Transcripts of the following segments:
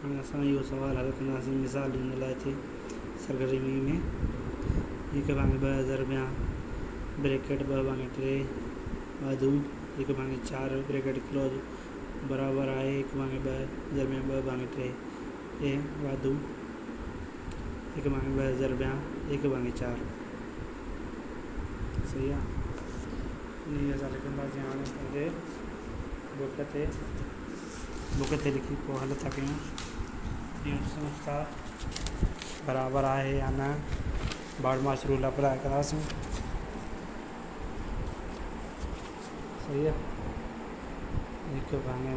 हाणे असां इहो सुवालु हल कंदासीं मिसाल ॾियण लाइ थिए सरगर्मी में। हिकु भाङे 2000 रुपया ब्रैकेट 2 भाङे 3 वाधू 1 भाङे 4 ब्रैकेट क्लोज बराबर आहे 1 भाङे 2 2 भाङे 3 ए वाधू 1 भाङे 2000 रुपया 1 भाङे 4। सही आहे। इन असां लिखंदासीं हाणे पंहिंजे बुक ते लिखी पोइ हल था कयूं। ॾिसूं था बराबरि आहे या न। बारमास रूल अप्लाई कंदासीं। सही आहे। 1 भाङे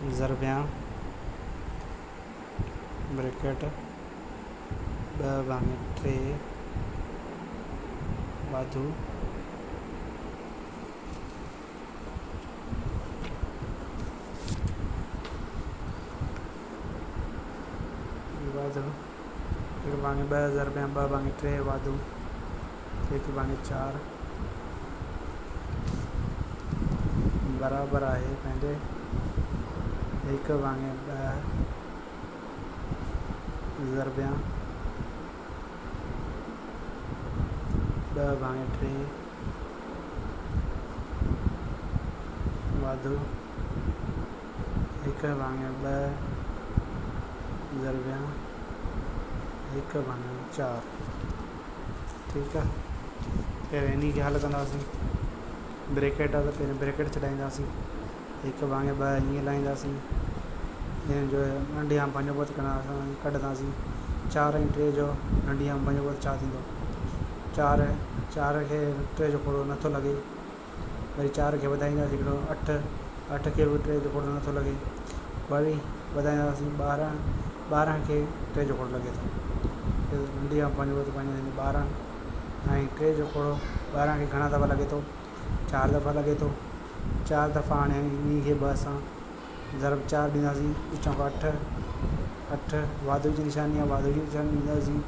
2000 रुपया ब्रैकेट 2 भाङे 3 वाधू 1 भाङे 2000 रुपया 2 भाङे 3 वाधू 1 भाङे 4 बराबर आहे पंहिंजे 1 भाङे 2000 रुपया 2 भाङे 3 वाधू 1 भाङे 2000 रुपया 1 भाङे 4। ठीकु आहे। पहिरियों इन खे हल कंदासीं। ब्रैकेट आहे त पहिरियों ब्रैकेट छॾाईंदासीं। 1 भाङे 2 ईअं लाहींदासीं। इन जो नंढी आम पंहिंजो वध कढंदासीं। 4 ऐं 3 जो नंढी आम पंहिंजो वध छा थींदो? 4 खे 3 जो खोड़ो नथो लॻे। वरी 4 खे वधाईंदासीं हिकिड़ो 8 खे बि 3 जो खोड़ो नथो लॻे। वरी वधाईंदासीं 12 खे 3 जो खोड़ो लॻे थो। नंढी आम पंहिंजो वध पंहिंजो 12 ऐं 3 जो खोड़ो 12 खे घणा दफ़ा लॻे थो? 4 दफ़ा लॻे थो। 4 दफ़ा हाणे इन खे 2 सां ज़रब 4 ॾींदासीं। विचों खां 8 वाधू जी निशानी आहे। वाधू जी निशानी ॾींदासीं।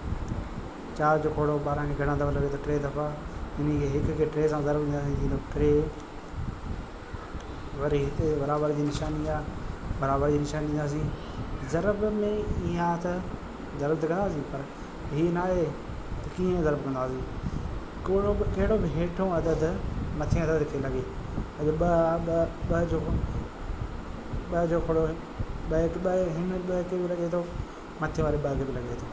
4 जो खोड़ो 12 खे घणा दफ़ा लॻे थो? 3 दफ़ा। इन खे 1 खे 3 सां ज़रब ॾींदासीं थींदो 3। वरी हिते बराबरि जी निशानी आहे। बराबरि जी निशानी ॾींदासीं। ज़रब में ईअं आहे त ज़रब त कंदासीं पर हीअ न आहे त कीअं ज़रब कंदासीं। कहिड़ो बि हेठों अदद मथे अदद खे लॻे। अॼु 2 जो खोड़ो 2 हिन 2 खे बि लॻे थो। मथे वारे 2 खे बि लॻे थो।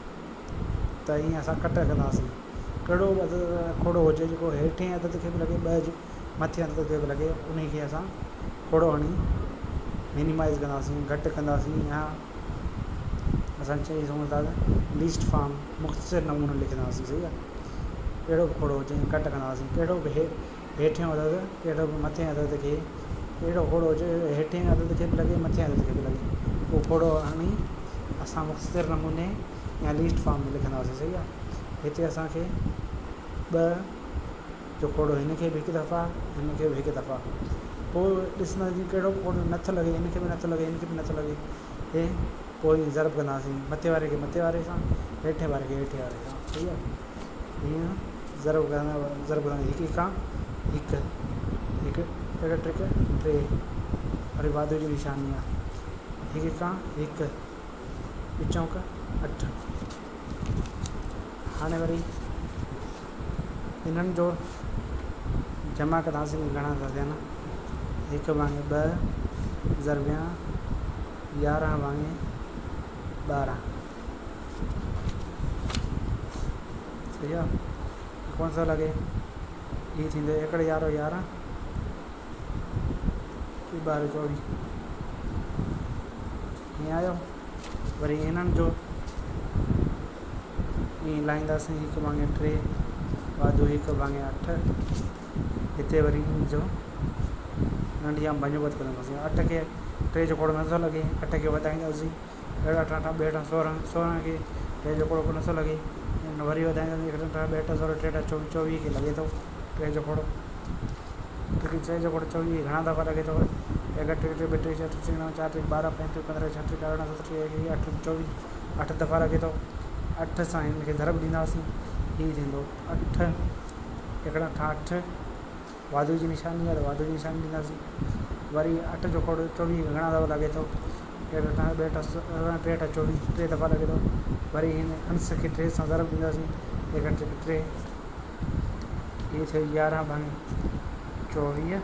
त ईअं असां कट कंदासीं। कहिड़ो बि अदद खोड़ो हुजे जेको हेठें अदद खे बि लॻे 2 जो मथे अदद खे बि लॻे उन खे असां खोड़ो हणी मिनिमाइज़ कंदासीं, घटि कंदासीं। या असां चई सघूं था त लीस्ट फॉर्म मुख़्तसिर नमूनो लिखंदासीं। सही आहे। कहिड़ो बि खोड़ो हुजे कट कंदासीं। कहिड़ो बि हेठियों अदद कहिड़ो बि मथे अदद खे अहिड़ो खोड़ो हुजे हेठें अदद खे बि लॻे मथे अदद खे बि लॻे उहो खोड़ो हणी असां मुख़्तसिर नमूने या लीस्ट फॉर्म में लिखंदासीं। सही आहे। हिते असांखे 2 जो खोड़ो हिन खे बि 1 दफ़ा हिन खे बि 1 दफ़ा पोइ ॾिसंदासीं कहिड़ो बि खोड़ो नथो लॻे। हिन खे बि नथो लॻे हिन खे बि नथो लॻे। हे पोइ ज़रब कंदासीं। मथे वारे खे मथे वारे सां हेठे वारे खे हेठे वारे सां। सही आहे। हीअं ज़रब कंदासीं। 1 खां 1 अहिड़ो ट्रिक 3 वरी वाधू जी निशानी आहे। 1 खां 1 विचों खां 8। हाणे वरी इन्हनि जो जमा कंदासीं। घणा था थियनि? 1 भाङे 2 ज़रबिया 11 भाङे 12। सही आहे। कौन सा लॻे? ये थींदो 1 11 11 12 24 ईअं आयो। वरी हिननि जो ईअं लाहींदासीं। 1 भाङे 3 वाधू 1 भाङे 8। हिते वरी इन जो नंढी आम पंहिंजो वध कंदासीं। 8 खे 3 जो खोड़ो नथो लॻे। 8 खे वधाईंदासीं। 8 8 16 16 खे 3 जो खोड़ो नथो लॻे। वरी वधाईंदासीं। 1 8 2 8 16 3 8 24 24 खे लॻे थो 3 जो खोड़ो। 3 जो खोड़ो 24 घणा दफ़ा लॻे थो? 1 2 3 4 5 6 7 12 35 15 36 18 17 18 24 8 दफ़ा लॻे थो। 8 सां हिन खे ज़रब ॾींदासीं। हीअ थींदो 8 1 8 8 वाधू जी निशानी आहे त वाधू जी निशानी ॾींदासीं। वरी 8 जो खोड़ो 24 घणा दफ़ा लॻे थो? टे 24 टे दफ़ा लॻे थो। वरी हिन अंश खे 3 सां ज़रब ॾींदासीं। 1 × 3 इहे थियो 11 भाङे 24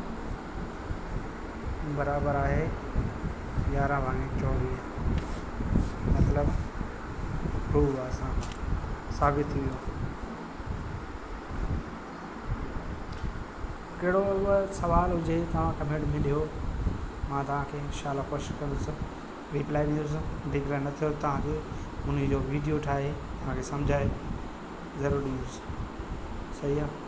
बराबरि आहे 11 भाङे 24 मतिलबु प्रूव आहे असां साबित थी वियो। कहिड़ो बि सवाल हुजे तव्हां कमेंट में ॾियो, मां तव्हांखे इंशाअल्लाह कोशिशि कंदुसि रिप्लाई ॾींदुसि। जेकॾहिं न थियो तव्हांखे उन जो वीडियो ठाहे तव्हांखे सम्झाए ज़रूरु ॾींदुसि। सही आहे।